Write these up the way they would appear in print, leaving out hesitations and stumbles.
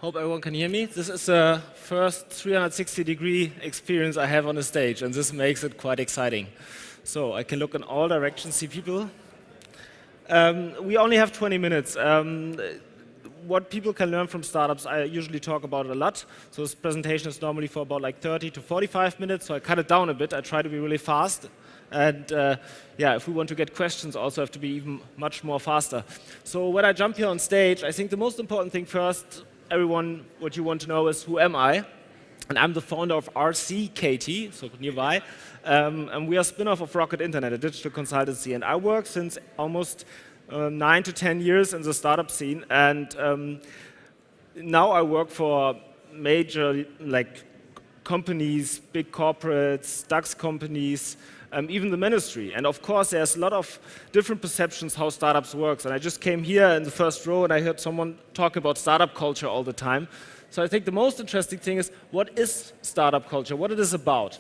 Hope everyone can hear me. This is the first 360-degree experience I have on the stage, and this makes it quite exciting. So I can look in all directions, see people. We only have 20 minutes. What people can learn from startups, I usually talk about it a lot. So this presentation is normally for about like 30 to 45 minutes, so I cut it down a bit. I try to be really fast. And yeah, if we want to get questions, also have to be even much more faster. So when I jump here on stage, I think the most important thing first, everyone, what you want to know is who am I? And I'm the founder of RCKT, so nearby. And we are a spin-off of Rocket Internet, a digital consultancy. And I work since almost 9 to 10 years in the startup scene. And now I work for major companies, big corporates, DAX companies, even the ministry. And of course, there's a lot of different perceptions how startups work. And I just came here in the first row and I heard someone talk about startup culture all the time. So I think the most interesting thing is, what is startup culture? What it is about?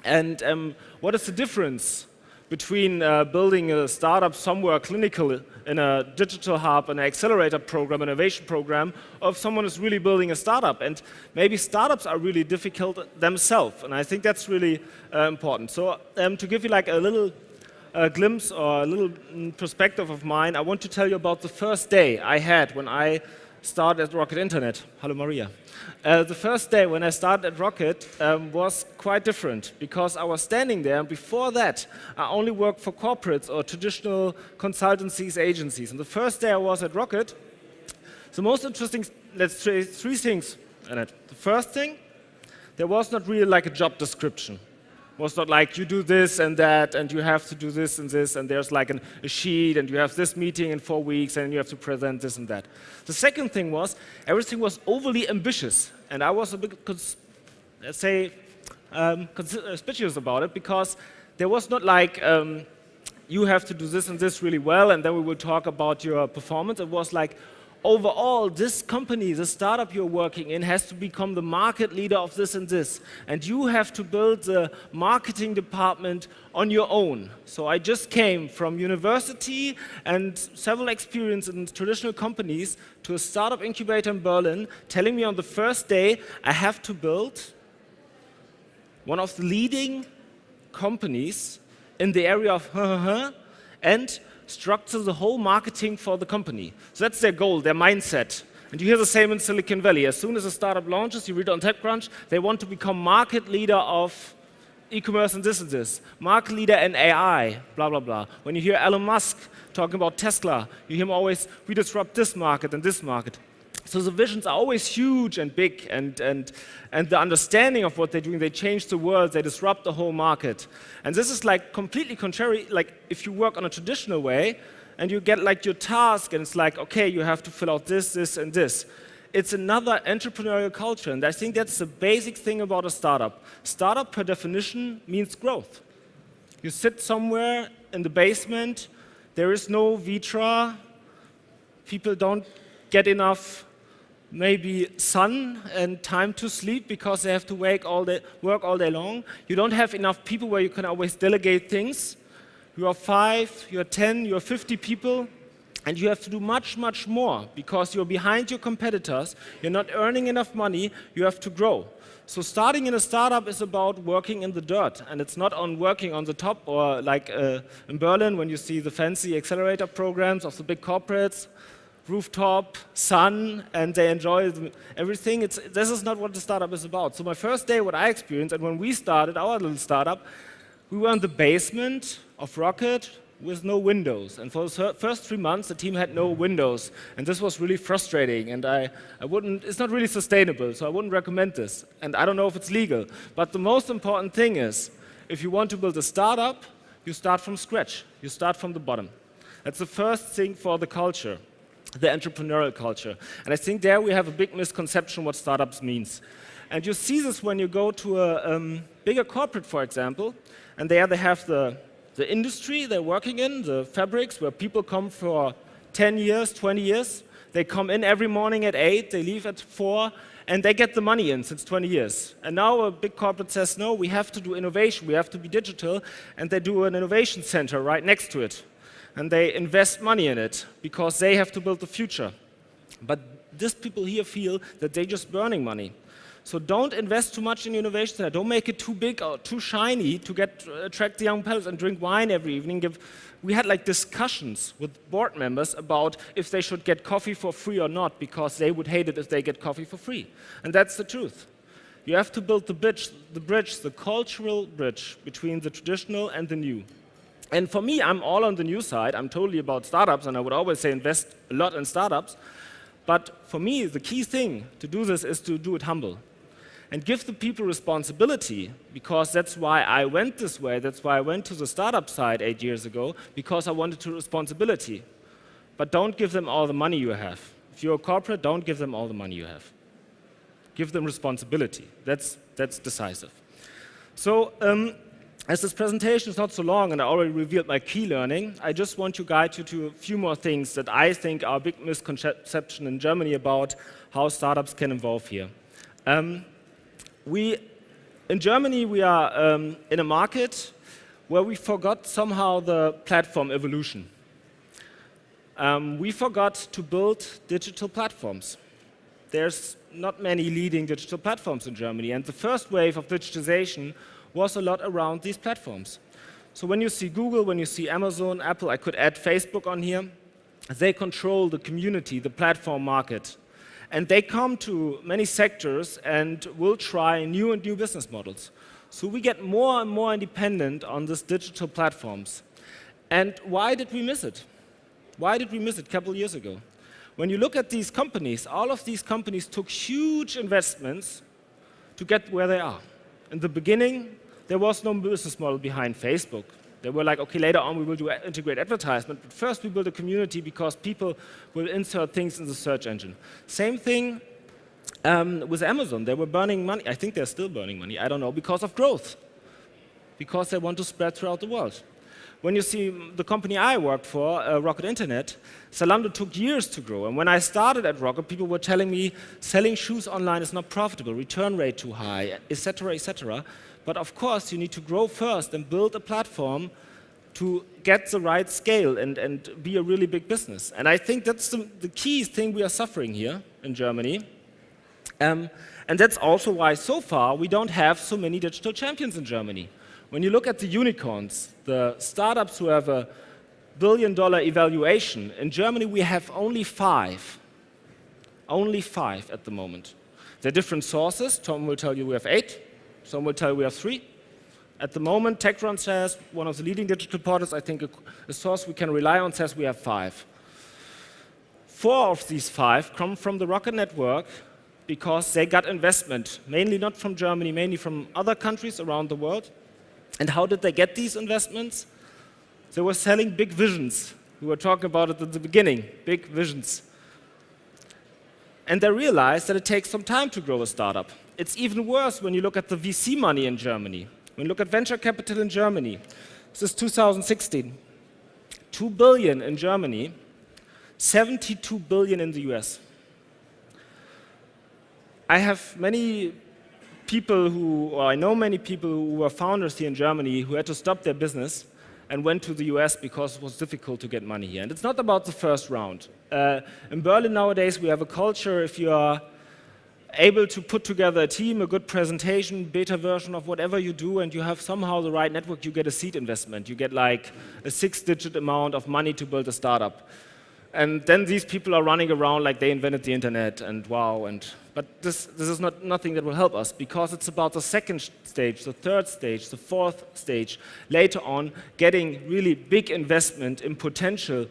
And what is the difference between building a startup somewhere clinical in a digital hub, an accelerator program, an innovation program, or if someone is really building a startup. And maybe startups are really difficult themselves, and I think that's really important. So to give you like a little glimpse or a little perspective of mine, I want to tell you about the first day I had when I started at Rocket Internet. Hello, Maria. The first day when I started at Rocket was quite different because I was standing there, and before that, I only worked for corporates or traditional consultancies, agencies. And the first day I was at Rocket, the most interesting, let's say, three things in it. The first thing, there was not really like a job description. It was not like you do this and that, and you have to do this, and there's like a sheet, and you have this meeting in 4 weeks, and you have to present this and that. The second thing was, everything was overly ambitious, and I was a bit, let's say, suspicious about it, because there was not like, you have to do this and this really well, and then we will talk about your performance. It was like, overall, this company, the startup you're working in, has to become the market leader of this and this. And you have to build the marketing department on your own. So I just came from university and several experiences in traditional companies to a startup incubator in Berlin, telling me on the first day I have to build one of the leading companies in the area of and structure the whole marketing for the company. So that's their goal, their mindset. And you hear the same in Silicon Valley. As soon as a startup launches, you read on TechCrunch, they want to become market leader of e-commerce and this. Market leader in AI, blah, blah, blah. When you hear Elon Musk talking about Tesla, you hear him always, we disrupt this market and this market. So the visions are always huge and big, and the understanding of what they're doing, they change the world, they disrupt the whole market. And this is like completely contrary, like if you work on a traditional way, and you get like your task, and it's like, okay, you have to fill out this, this, and this. It's another entrepreneurial culture, and I think that's the basic thing about a startup. Startup, per definition, means growth. You sit somewhere in the basement, there is no Vitra, people don't get enough maybe sun and time to sleep because they have to work all day long. You don't have enough people where you can always delegate things. You are 5, you are 10, you are 50 people, and you have to do much, much more because you're behind your competitors, you're not earning enough money, you have to grow. So starting in a startup is about working in the dirt, and it's not on working on the top or like in Berlin when you see the fancy accelerator programs of the big corporates, rooftop, sun, and they enjoy everything. This is not what the startup is about. So my first day, what I experienced, and when we started our little startup, we were in the basement of Rocket with no windows. And for the first 3 months, the team had no windows. And this was really frustrating. And it's not really sustainable, so I wouldn't recommend this. And I don't know if it's legal. But the most important thing is, if you want to build a startup, you start from scratch. You start from the bottom. That's the first thing for the culture, the entrepreneurial culture. And I think there we have a big misconception what startups means. And you see this when you go to a bigger corporate, for example, and there they have the industry they're working in, the fabrics, where people come for 10 years, 20 years. They come in every morning at 8, they leave at 4, and they get the money in since 20 years. And now a big corporate says, no, we have to do innovation, we have to be digital, and they do an innovation center right next to it. And they invest money in it because they have to build the future. But these people here feel that they're just burning money. So don't invest too much in innovation center. Don't make it too big or too shiny to attract the young players and drink wine every evening. We had like discussions with board members about if they should get coffee for free or not, because they would hate it if they get coffee for free. And that's the truth. You have to build the cultural bridge between the traditional and the new. And for me, I'm all on the new side. I'm totally about startups, and I would always say invest a lot in startups. But for me, the key thing to do this is to do it humble. And give the people responsibility, because that's why I went this way. That's why I went to the startup side 8 years ago, because I wanted to responsibility. But don't give them all the money you have. If you're a corporate, don't give them all the money you have. Give them responsibility. That's decisive. So, as this presentation is not so long, and I already revealed my key learning, I just want to guide you to a few more things that I think are a big misconception in Germany about how startups can evolve here. In Germany, we are in a market where we forgot somehow the platform evolution. We forgot to build digital platforms. There's not many leading digital platforms in Germany, and the first wave of digitization was a lot around these platforms. So when you see Google, when you see Amazon, Apple, I could add Facebook on here, they control the community, the platform market. And they come to many sectors and will try new business models. So we get more and more independent on these digital platforms. And why did we miss it? Why did we miss it a couple of years ago? When you look at these companies, all of these companies took huge investments to get where they are. In the beginning, there was no business model behind Facebook. They were like, okay, later on we will do integrate advertisement, but first we build a community because people will insert things in the search engine. Same thing with Amazon. They were burning money. I think they're still burning money. I don't know, because of growth, because they want to spread throughout the world. When you see the company I worked for, Rocket Internet, Zalando took years to grow. And when I started at Rocket, people were telling me selling shoes online is not profitable, return rate too high, etc., etc. But of course, you need to grow first and build a platform to get the right scale and be a really big business. And I think that's the key thing we are suffering here in Germany. And that's also why so far we don't have so many digital champions in Germany. When you look at the unicorns, the startups who have a billion-dollar evaluation, in Germany we have only 5. Only 5 at the moment. There are different sources. Tom will tell you we have 8. Some will tell you we have 3. At the moment, TechRun says, one of the leading digital portals, I think a source we can rely on says we have 5. 4 of these 5 come from the Rocket Network because they got investment, mainly not from Germany, mainly from other countries around the world. And how did they get these investments? They were selling big visions. We were talking about it at the beginning, big visions. And they realized that it takes some time to grow a startup. It's even worse when you look at the VC money in Germany. When you look at venture capital in Germany, this is 2016. 2 billion in Germany, 72 billion in the US. I have many people I know many people who were founders here in Germany who had to stop their business and went to the US because it was difficult to get money here. And it's not about the first round. In Berlin nowadays, we have a culture, if you are able to put together a team, a good presentation, beta version of whatever you do, and you have somehow the right network, you get a seed investment. You get like a 6-digit amount of money to build a startup. And then these people are running around like they invented the internet and wow. But this is nothing that will help us, because it's about the second stage, the third stage, the fourth stage, later on getting really big investment in potential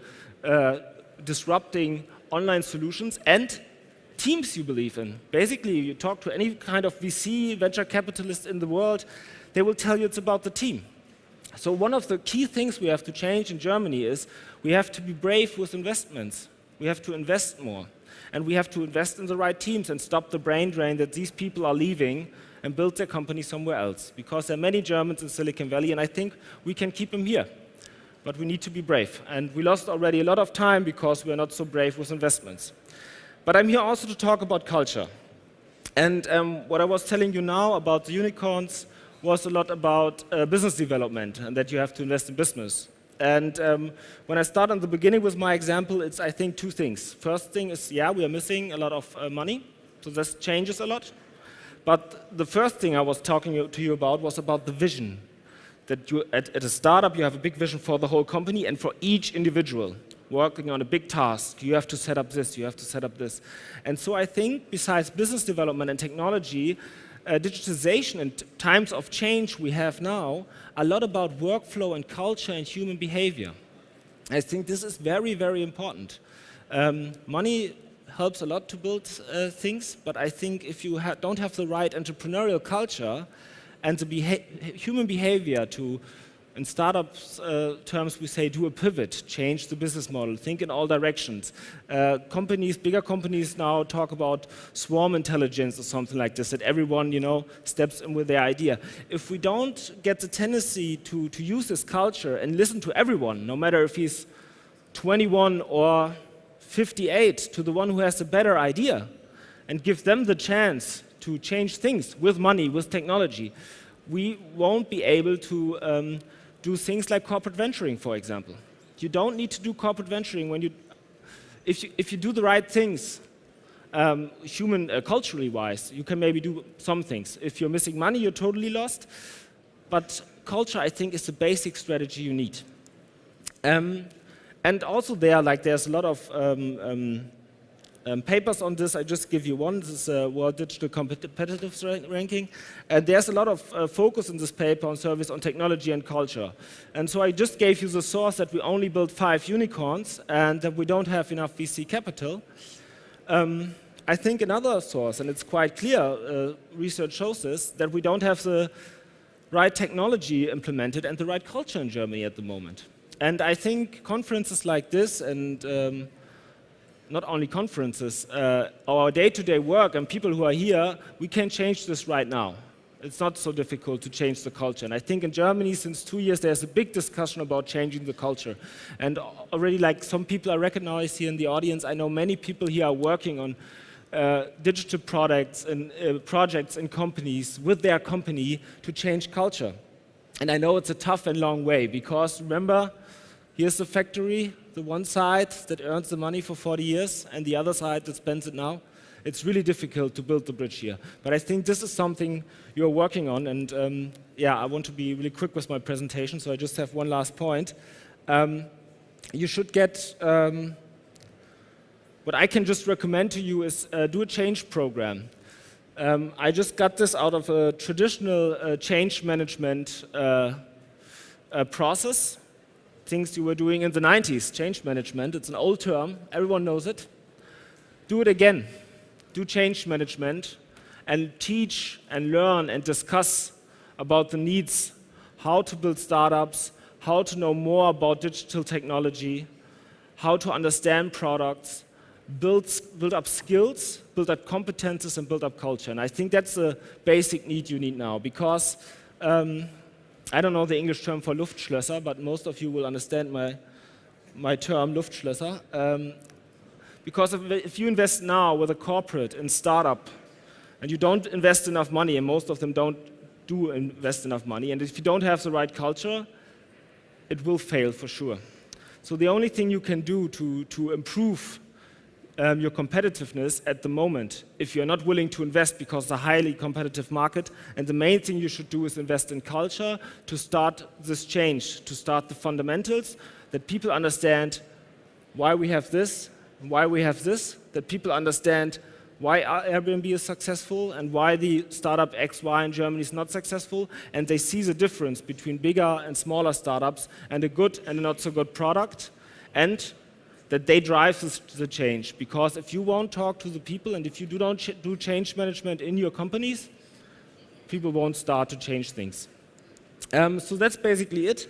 disrupting online solutions and teams you believe in. Basically, you talk to any kind of VC, venture capitalist in the world, they will tell you it's about the team. So one of the key things we have to change in Germany is we have to be brave with investments. We have to invest more. And we have to invest in the right teams and stop the brain drain that these people are leaving and build their company somewhere else. Because there are many Germans in Silicon Valley, and I think we can keep them here. But we need to be brave. And we lost already a lot of time because we're not so brave with investments. But I'm here also to talk about culture. And what I was telling you now about the unicorns was a lot about business development and that you have to invest in business. And when I start in the beginning with my example, it's, I think, two things. First thing is, yeah, we are missing a lot of money, so this changes a lot. But the first thing I was talking to you about was about the vision. That you, at a startup, you have a big vision for the whole company and for each individual working on a big task. You have to set up this, you have to set up this. And so I think, besides business development and technology, digitization and times of change we have now, a lot about workflow and culture and human behavior. I think this is very, very important. Money helps a lot to build things, but I think if you don't have the right entrepreneurial culture and the human behavior to, in startups terms we say, do a pivot, change the business model, think in all directions. Bigger companies now talk about swarm intelligence or something like this, that everyone, steps in with their idea. If we don't get the tendency to use this culture and listen to everyone, no matter if he's 21 or 58, to the one who has a better idea, and give them the chance to change things with money, with technology, we won't be able to do things like corporate venturing, for example. You don't need to do corporate venturing when if you do the right things, culturally wise, you can maybe do some things. If you're missing money, you're totally lost. But culture, I think, is the basic strategy you need. And also there's a lot of papers on this. I just give you one. This is a World Digital Competitiveness Ranking. And there's a lot of focus in this paper on service, on technology and culture. And so I just gave you the source that we only built 5 unicorns and that we don't have enough VC capital. I think another source, and it's quite clear, research shows this, that we don't have the right technology implemented and the right culture in Germany at the moment. And I think conferences like this, and not only conferences, our day-to-day work and people who are here, we can change this right now. It's not so difficult to change the culture. And I think in Germany, since 2 years, there's a big discussion about changing the culture. And already, like some people I recognize here in the audience, I know many people here are working on digital products and projects in companies with their company to change culture. And I know it's a tough and long way, because remember, here's the factory, the one side that earns the money for 40 years and the other side that spends it now. It's really difficult to build the bridge here. But I think this is something you're working on. And I want to be really quick with my presentation, so I just have one last point. You should get, what I can just recommend to you is do a change program. I just got this out of a traditional change management process. Things you were doing in the 90s, change management. It's an old term, everyone knows it. Do it again. Do change management and teach and learn and discuss about the needs, how to build startups, how to know more about digital technology, how to understand products, build up skills, build up competences, and build up culture. And I think that's the basic need you need now, because I don't know the English term for Luftschlösser, but most of you will understand my term, Luftschlösser. Because if you invest now with a corporate in startup, and you don't invest enough money, and most of them don't invest enough money, and if you don't have the right culture, it will fail for sure. So the only thing you can do to improve your competitiveness at the moment, if you're not willing to invest because it's a highly competitive market, and the main thing you should do is invest in culture to start this change, to start the fundamentals, that people understand why we have this, why we have this, that people understand why Airbnb is successful and why the startup XY in Germany is not successful, and they see the difference between bigger and smaller startups and a good and a not so good product, and that they drive the change. Because if you won't talk to the people and if you don't do change management in your companies, people won't start to change things. So that's basically it.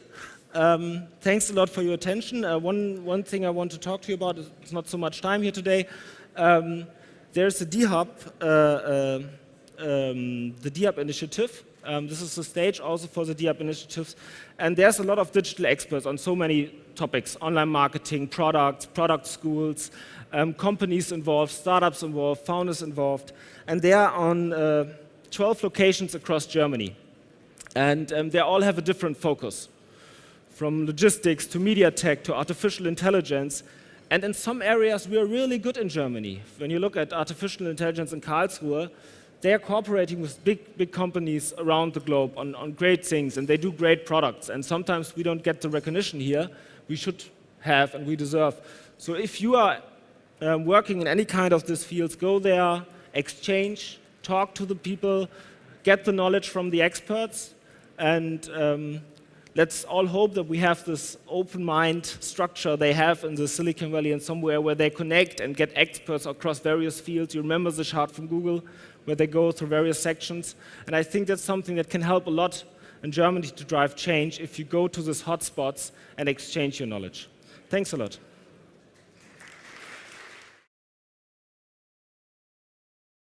Thanks a lot for your attention. One thing I want to talk to you about, it's not so much time here today. There's the D-Hub, the D-Hub initiative. This is the stage also for the D-Hub initiatives. And there's a lot of digital experts on so many topics: online marketing, products, product schools, companies involved, startups involved, founders involved. And they are on 12 locations across Germany. And they all have a different focus. from logistics to media tech to artificial intelligence. And in some areas, we are really good in Germany. When you look at artificial intelligence in Karlsruhe, they are cooperating with big companies around the globe on great things, and they do great products. And sometimes we don't get the recognition here we should have and we deserve. So if you are working in any kind of these fields, go there, exchange, talk to the people, get the knowledge from the experts, and let's all hope that we have this open mind structure they have in the Silicon Valley and somewhere where they connect and get experts across various fields. You remember the chart from Google where they go through various sections. And I think that's something that can help a lot in Germany to drive change if you go to these hotspots and exchange your knowledge. Thanks a lot.